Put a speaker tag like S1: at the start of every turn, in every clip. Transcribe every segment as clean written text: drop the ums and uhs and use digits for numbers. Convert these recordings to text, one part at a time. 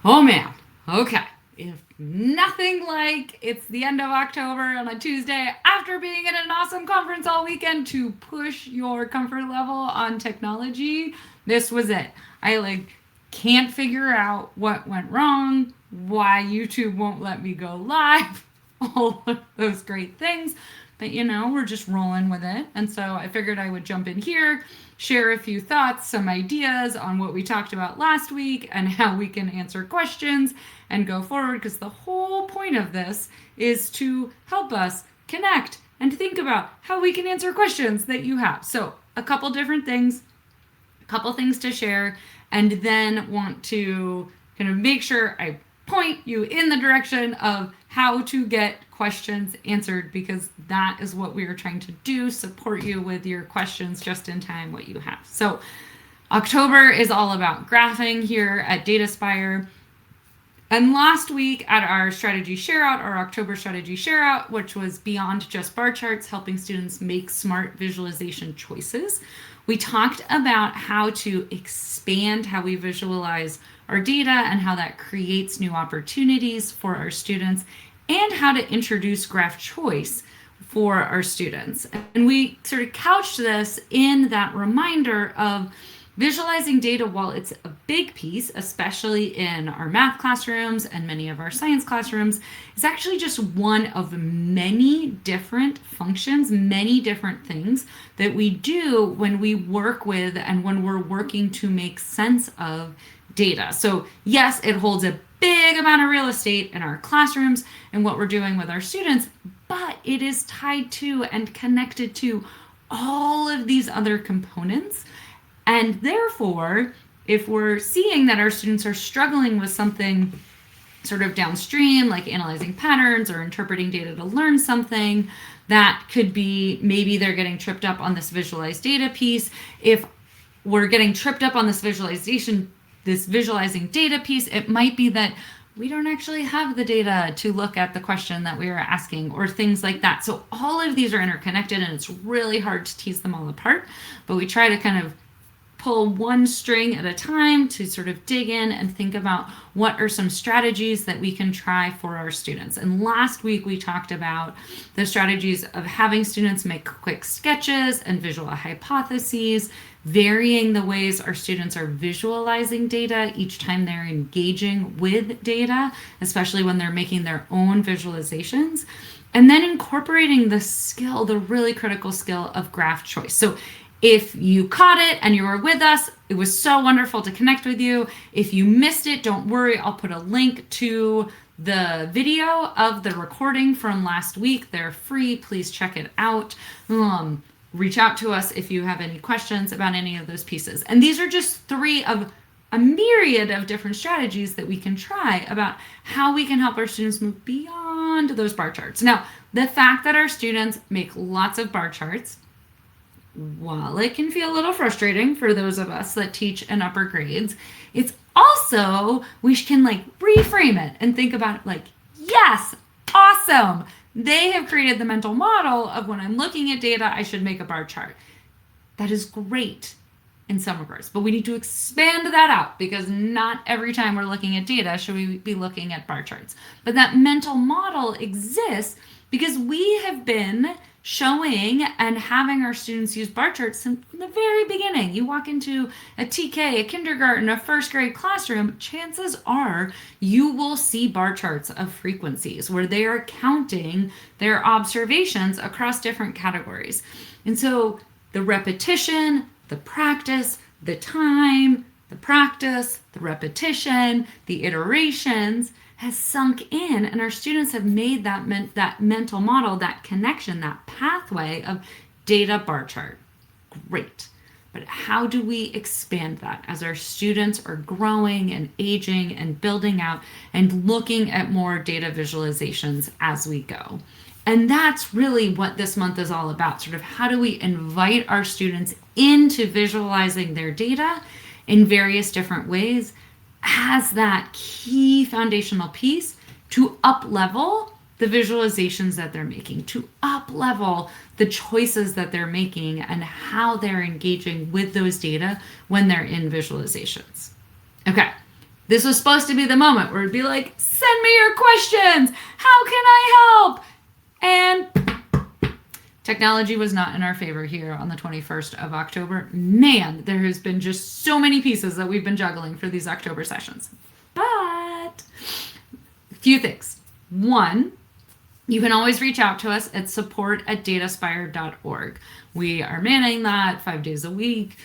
S1: Oh man. Okay. If nothing like it's the end of October on a Tuesday after being at an awesome conference all weekend to push your comfort level on technology, this was it. I can't figure out what went wrong, why YouTube won't let me go live, all of those great things. But we're just rolling with it. And so I figured I would jump in here, share a few thoughts, some ideas on what we talked about last week and how we can answer questions and go forward, because the whole point of this is to help us connect and think about how we can answer questions that you have. So a couple different things, a couple things to share, and then want to kind of make sure I point you in the direction of how to get questions answered, because that is what we are trying to do, support you with your questions just in time, what you have. So October is all about graphing here at Dataspire. And last week at our strategy share out, our October strategy share out, which was beyond just bar charts, helping students make smart visualization choices, we talked about how to expand how we visualize our data and how that creates new opportunities for our students, and how to introduce graph choice for our students. And we sort of couched this in that reminder of visualizing data. While it's a big piece, especially in our math classrooms and many of our science classrooms, is actually just one of many different functions, many different things that we do when we work with and when we're working to make sense of data. So yes, it holds a big amount of real estate in our classrooms and what we're doing with our students, but it is tied to and connected to all of these other components. And therefore, if we're seeing that our students are struggling with something sort of downstream, like analyzing patterns or interpreting data to learn something, that could be maybe they're getting tripped up on this visualized data piece. If we're getting tripped up on this visualizing data piece, it might be that we don't actually have the data to look at the question that we are asking, or things like that. So all of these are interconnected, and it's really hard to tease them all apart, but we try to kind of pull one string at a time to sort of dig in and think about what are some strategies that we can try for our students. And last week we talked about the strategies of having students make quick sketches and visual hypotheses, varying the ways our students are visualizing data each time they're engaging with data, especially when they're making their own visualizations, and then incorporating the really critical skill of graph choice. So if you caught it and you were with us, it was so wonderful to connect with you. If you missed it, don't worry. I'll put a link to the video of the recording from last week. They're free. Please check it out. Reach out to us if you have any questions about any of those pieces. And these are just three of a myriad of different strategies that we can try about how we can help our students move beyond those bar charts. Now, the fact that our students make lots of bar charts, while it can feel a little frustrating for those of us that teach in upper grades, it's also, we can reframe it and think about it yes, awesome. They have created the mental model of when I'm looking at data, I should make a bar chart. That is great in some regards, but we need to expand that out, because not every time we're looking at data should we be looking at bar charts. But that mental model exists because we have been showing and having our students use bar charts from the very beginning. You walk into a TK, a kindergarten, a first grade classroom, chances are you will see bar charts of frequencies where they are counting their observations across different categories. And so the repetition, the practice, the time, the practice, the repetition, the iterations has sunk in, and our students have made that mental model, that connection, that pathway of data bar chart. Great. But how do we expand that as our students are growing and aging and building out and looking at more data visualizations as we go? And that's really what this month is all about. Sort of how do we invite our students into visualizing their data in various different ways as that key foundational piece to up-level the visualizations that they're making, to up-level the choices that they're making and how they're engaging with those data when they're in visualizations. Okay, This was supposed to be the moment where it'd be like, send me your questions. How can I help? And technology was not in our favor here on the 21st of October. Man, there has been just so many pieces that we've been juggling for these October sessions. But a few things. One, you can always reach out to us at support@dataspire.org. We are manning that 5 days a week.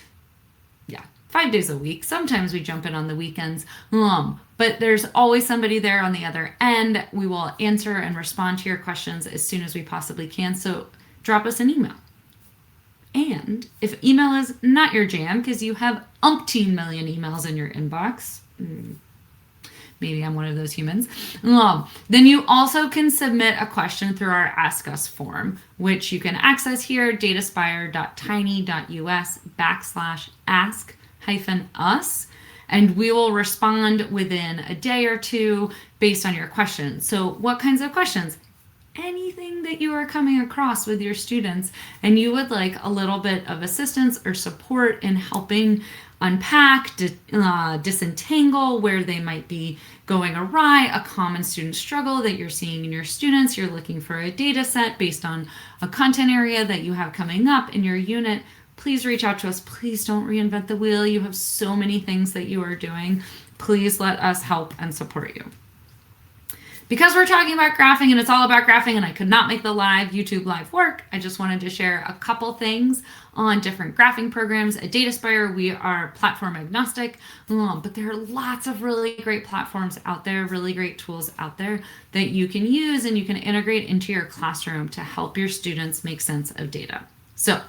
S1: 5 days a week. Sometimes we jump in on the weekends, but there's always somebody there on the other end. We will answer and respond to your questions as soon as we possibly can. So drop us an email. And if email is not your jam because you have umpteen million emails in your inbox, maybe I'm one of those humans, then you also can submit a question through our Ask Us form, which you can access here, dataspire.tiny.us/ask-us, and we will respond within a day or two based on your questions. So what kinds of questions? Anything that you are coming across with your students and you would like a little bit of assistance or support in helping unpack, disentangle where they might be going awry, a common student struggle that you're seeing in your students, you're looking for a data set based on a content area that you have coming up in your unit, please reach out to us. Please don't reinvent the wheel. You have so many things that you are doing. Please let us help and support you. Because we're talking about graphing and it's all about graphing and I could not make the YouTube live work, I just wanted to share a couple things on different graphing programs. At Dataspire, we are platform agnostic, but there are lots of really great platforms out there, really great tools out there that you can use and you can integrate into your classroom to help your students make sense of data. So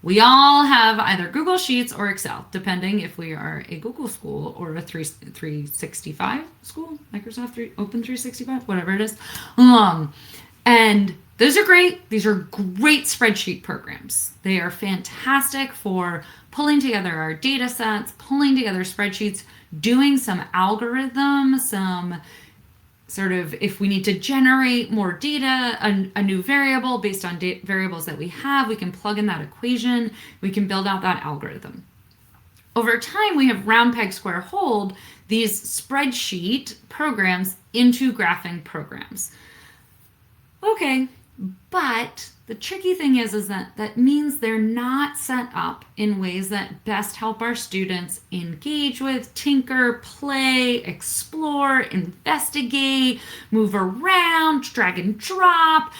S1: we all have either Google Sheets or Excel, depending if we are a Google school or a 365 school, Open 365, whatever it is. And those are great. These are great spreadsheet programs. They are fantastic for pulling together our data sets, pulling together spreadsheets, doing some algorithms, some sort of, if we need to generate more data, a new variable based on variables that we have, we can plug in that equation, we can build out that algorithm. Over time, we have round peg square hole these spreadsheet programs into graphing programs. Okay, but the tricky thing is that means they're not set up in ways that best help our students engage with, tinker, play, explore, investigate, move around, drag and drop,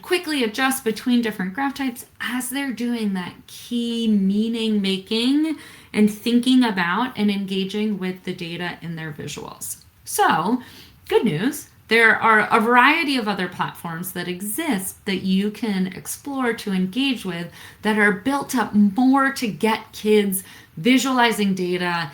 S1: quickly adjust between different graph types as they're doing that key meaning making and thinking about and engaging with the data in their visuals. So, good news. There are a variety of other platforms that exist that you can explore to engage with that are built up more to get kids visualizing data,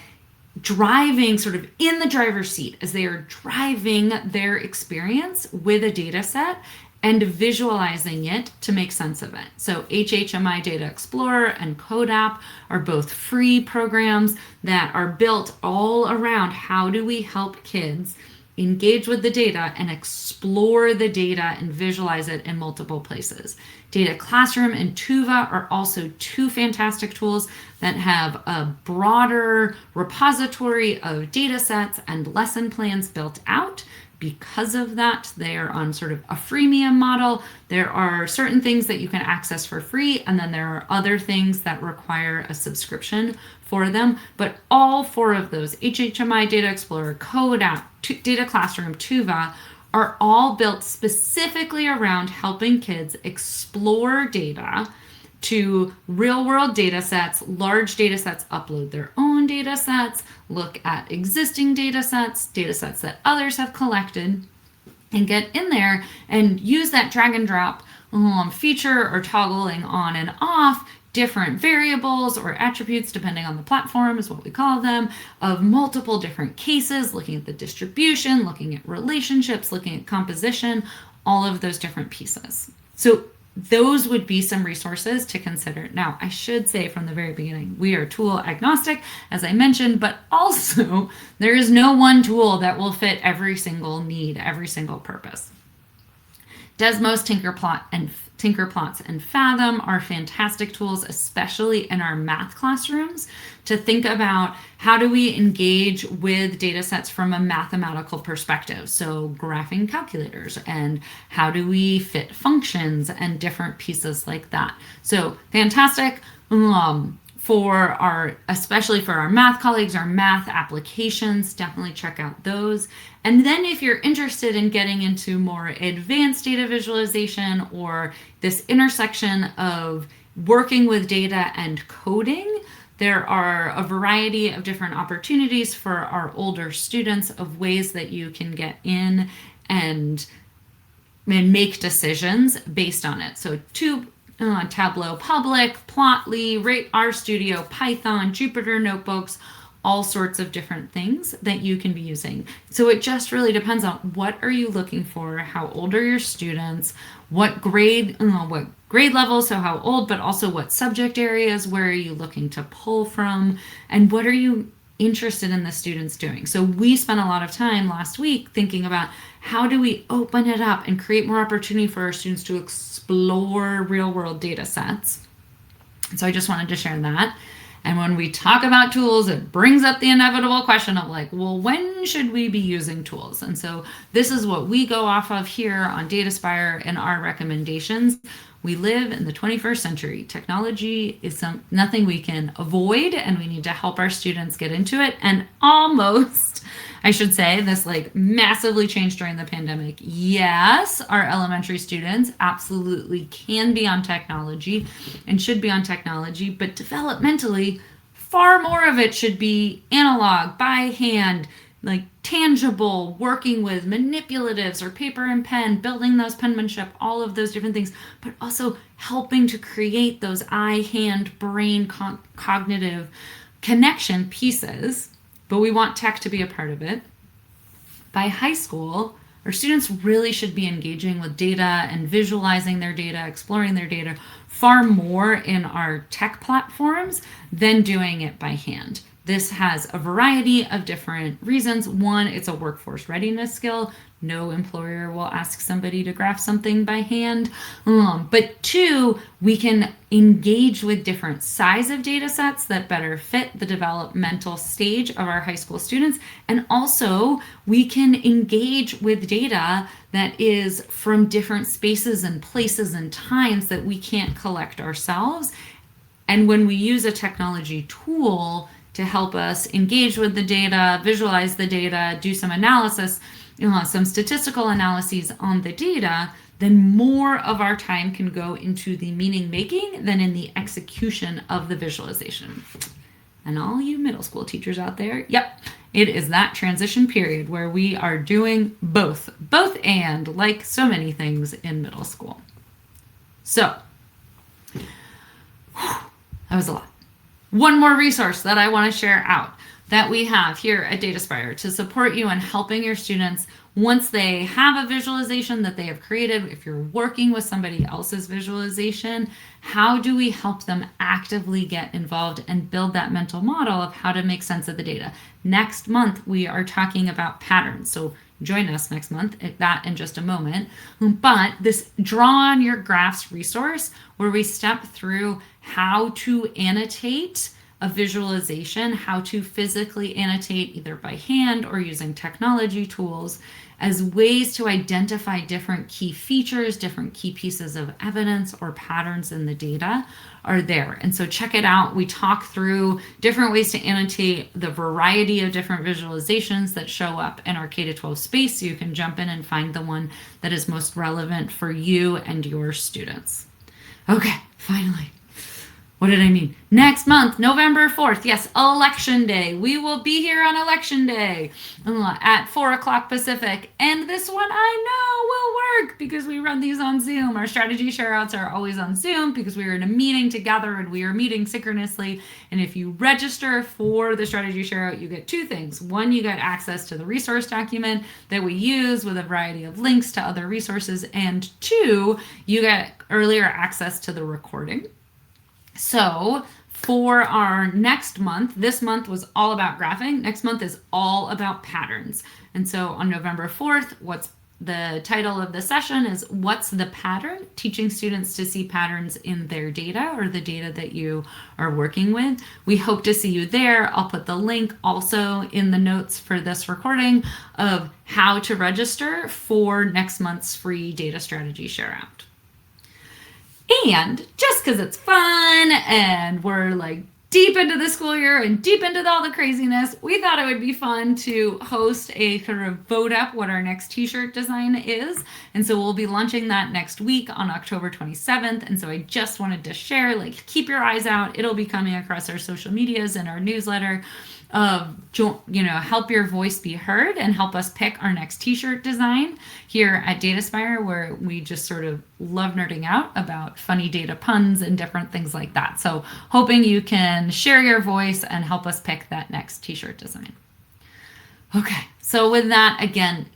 S1: driving sort of in the driver's seat as they are driving their experience with a data set and visualizing it to make sense of it. So HHMI Data Explorer and CodeApp are both free programs that are built all around how do we help kids engage with the data and explore the data and visualize it in multiple places. Data Classroom and Tuva are also two fantastic tools that have a broader repository of data sets and lesson plans built out. Because of that, they are on sort of a freemium model. There are certain things that you can access for free, and then there are other things that require a subscription for them. But all four of those, HHMI, Data Explorer, CodeApp, Data Classroom, Tuva, are all built specifically around helping kids explore data to real-world data sets, large data sets, upload their own data sets, look at existing data sets that others have collected, and get in there and use that drag and drop feature or toggling on and off different variables or attributes, depending on the platform is what we call them, of multiple different cases, looking at the distribution, looking at relationships, looking at composition, all of those different pieces. So those would be some resources to consider. Now, I should say from the very beginning, we are tool agnostic, as I mentioned, but also there is no one tool that will fit every single need, every single purpose. Desmos, Tinkerplot, Tinkerplots and Fathom are fantastic tools, especially in our math classrooms, to think about how do we engage with data sets from a mathematical perspective. So graphing calculators, and how do we fit functions and different pieces like that. So fantastic. Especially for our math colleagues, our math applications, definitely check out those. And then if you're interested in getting into more advanced data visualization or this intersection of working with data and coding, there are a variety of different opportunities for our older students of ways that you can get in and make decisions based on it. So Tableau Public, Plotly, RStudio, Python, Jupyter Notebooks, all sorts of different things that you can be using. So it just really depends on what are you looking for, how old are your students, what grade level, so how old, but also what subject areas, where are you looking to pull from, and what are you interested in the students doing. So we spent a lot of time last week thinking about how do we open it up and create more opportunity for our students to explore real world data sets. So I just wanted to share that. And when we talk about tools, it brings up the inevitable question of like, well, when should we be using tools? And so this is what we go off of here on Dataspire and our recommendations. We live in the 21st century. Technology is nothing we can avoid, and we need to help our students get into it. And almost, I should say, this like massively changed during the pandemic. Yes, our elementary students absolutely can be on technology and should be on technology, but developmentally, far more of it should be analog, by hand, like tangible, working with manipulatives or paper and pen, building those penmanship, all of those different things, but also helping to create those eye, hand, brain, cognitive connection pieces. But we want tech to be a part of it. By high school, our students really should be engaging with data and visualizing their data, exploring their data far more in our tech platforms than doing it by hand. This has a variety of different reasons. One, it's a workforce readiness skill. No employer will ask somebody to graph something by hand. But two, we can engage with different size of data sets that better fit the developmental stage of our high school students. And also, we can engage with data that is from different spaces and places and times that we can't collect ourselves. And when we use a technology tool to help us engage with the data, visualize the data, do some analysis, some statistical analyses on the data, then more of our time can go into the meaning making than in the execution of the visualization. And all you middle school teachers out there, yep, it is that transition period where we are doing both and, like so many things in middle school. So, that was a lot. One more resource that I want to share out that we have here at Dataspire to support you in helping your students once they have a visualization that they have created. If you're working with somebody else's visualization, how do we help them actively get involved and build that mental model of how to make sense of the data? Next month, we are talking about patterns. So join us next month at that in just a moment. But this Draw on Your Graphs resource, where we step through how to annotate a visualization, how to physically annotate either by hand or using technology tools as ways to identify different key features, different key pieces of evidence or patterns in the data are there. And so check it out. We talk through different ways to annotate the variety of different visualizations that show up in our K-12 space, so you can jump in and find the one that is most relevant for you and your students. Okay, finally. What did I mean? Next month, November 4th, yes, Election Day. We will be here on Election Day at 4 o'clock Pacific. And this one I know will work because we run these on Zoom. Our strategy shareouts are always on Zoom because we are in a meeting together and we are meeting synchronously. And if you register for the strategy shareout, you get two things. One, you get access to the resource document that we use with a variety of links to other resources. And two, you get earlier access to the recording. So for our next month, this month was all about graphing. Next month is all about patterns. And so on November 4th, what's The title of the session is What's the Pattern? Teaching students to see patterns in their data or the data that you are working with. We hope to see you there. I'll put the link also in the notes for this recording of how to register for next month's free data strategy share out. And just because it's fun and we're like deep into the school year and deep into all the craziness, we thought it would be fun to host a kind of vote up what our next t-shirt design is. And so we'll be launching that next week on October 27th. And so I just wanted to share, like, keep your eyes out. It'll be coming across our social medias and our newsletter of, help your voice be heard and help us pick our next t-shirt design here at Dataspire, where we just sort of love nerding out about funny data puns and different things like that. So hoping you can share your voice and help us pick that next t-shirt design. Okay, so with that, again,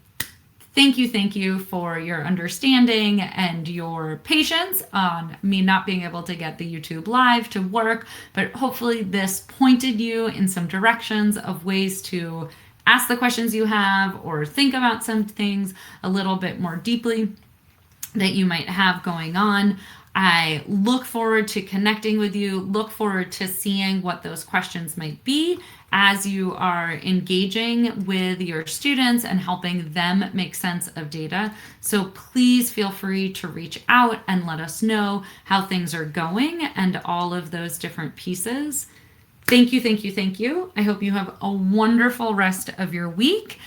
S1: thank you for your understanding and your patience on me not being able to get the YouTube live to work, but hopefully this pointed you in some directions of ways to ask the questions you have or think about some things a little bit more deeply that you might have going on. I look forward to connecting with you, look forward to seeing what those questions might be as you are engaging with your students and helping them make sense of data. So please feel free to reach out and let us know how things are going and all of those different pieces. Thank you. I hope you have a wonderful rest of your week.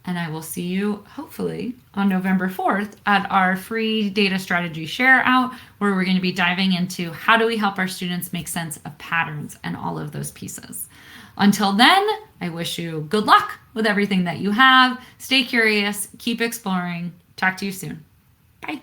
S1: And I will see you hopefully on November 4th at our free data strategy share out, where we're going to be diving into how do we help our students make sense of patterns and all of those pieces. Until then, I wish you good luck with everything that you have. Stay curious, keep exploring. Talk to you soon. Bye.